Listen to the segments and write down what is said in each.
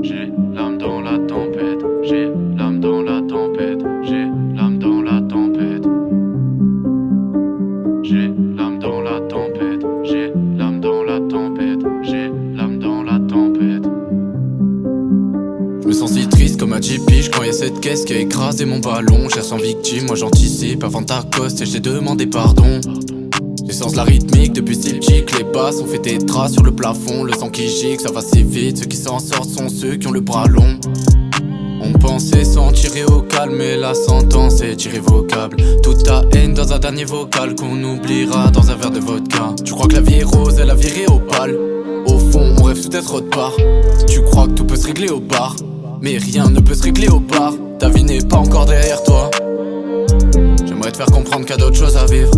J'ai l'âme dans la tempête, j'ai l'âme dans la tempête, j'ai l'âme dans la tempête. J'ai l'âme dans la tempête, j'ai l'âme dans la tempête, j'ai l'âme dans la tempête. Je me sens si triste comme un Jeep-Piche quand y'a cette caisse qui a écrasé mon ballon. J'ai sans victime, moi j'anticipe avant t'accoster et j'ai demandé pardon. J'essence la rythmique depuis si petit que les basses ont fait des traces sur le plafond. Le sang qui gicle, ça va si vite, ceux qui s'en sortent sont ceux qui ont le bras long. On pensait s'en tirer au calme, mais la sentence est irrévocable. Toute ta haine dans un dernier vocal qu'on oubliera dans un verre de vodka. Tu crois que la vie est rose, elle a viré au pâle. Au fond, on rêve tout être autre part. Tu crois que tout peut se régler au bar, mais rien ne peut se régler au bar. Ta vie n'est pas encore derrière toi. J'aimerais te faire comprendre qu'il y a d'autres choses à vivre.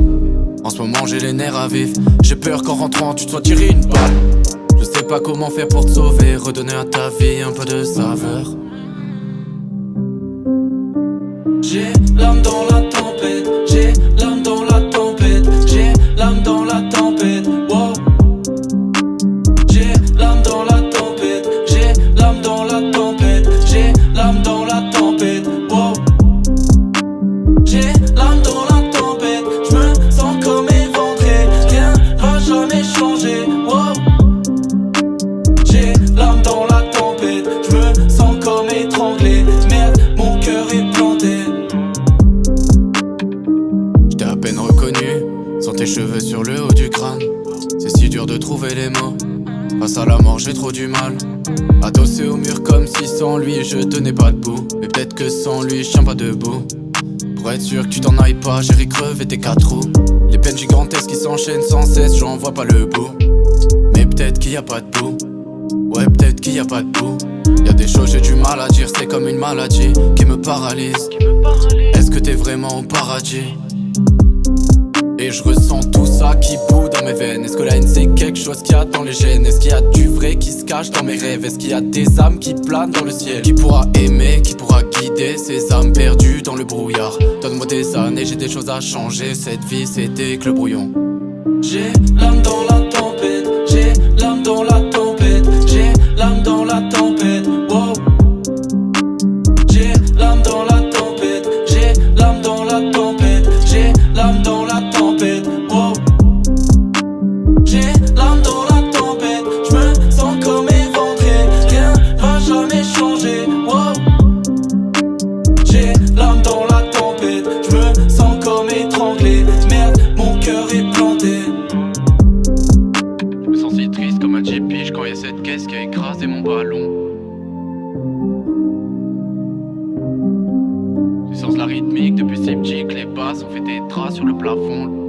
En ce moment j'ai les nerfs à vif. J'ai peur qu'en rentrant tu te sois tiré une balle. Je sais pas comment faire pour te sauver, redonner à ta vie un peu de saveur. J'ai l'âme dans la tempête, j'ai l'âme dans la tempête, j'ai l'âme dans la tempête, wow. J'ai l'âme dans la tempête, j'ai l'âme dans la tempête, j'ai l'âme dans la tempête, wow. J'ai l'âme dans la tempête, je me sens comme éventré, rien va jamais changer, wow. J'ai l'âme dans la tempête, je me sens comme étranglé, merde, mon cœur est planté. J't'ai à peine reconnu, sans tes cheveux sur le haut du crâne. C'est si dur de trouver les mots, face à la mort j'ai trop du mal. Adossé au mur comme si sans lui je tenais pas debout. Mais peut-être que sans lui je tiens pas debout. Pour être sûr que tu t'en ailles pas, j'ai crevé tes quatre roues. Les peines gigantesques qui s'enchaînent sans cesse, j'en vois pas le bout. Mais peut-être qu'il y a pas de bout. Ouais, peut-être qu'il y a pas de bout. Y'a des choses j'ai du mal à dire, c'est comme une maladie qui me paralyse. Est-ce que t'es vraiment au paradis? Et je ressens tout ça qui bout dans mes veines. Est-ce que la haine c'est quelque chose qu'il y a dans les gènes? Est-ce qu'il y a du vrai qui se cache dans mes rêves? Est-ce qu'il y a des âmes qui planent dans le ciel? Qui pourra aimer, qui pourra guider ces âmes perdues dans le brouillard? Donne-moi des années, j'ai des choses à changer. Cette vie c'était que le brouillon. J'ai l'âme dans la tempête, j'ai l'âme dans la tempête, j'ai l'âme dans la tempête, wow. J'ai l'âme dans la tempête, j'ai l'âme dans la tempête, j'ai l'âme dans la tempête, wow. J'ai l'âme dans la tempête, je me sens comme éventré, rien va jamais changer, wow. J'ai l'âme dans la tempête, je me sens comme étranglé, merde, mon cœur est planté. Je me sens si triste comme un Jeep-Piche quand y'a cette caisse qui a écrasé mon ballon. J'essence la rythmique depuis si petit que les basses ont fait des traces sur le plafond.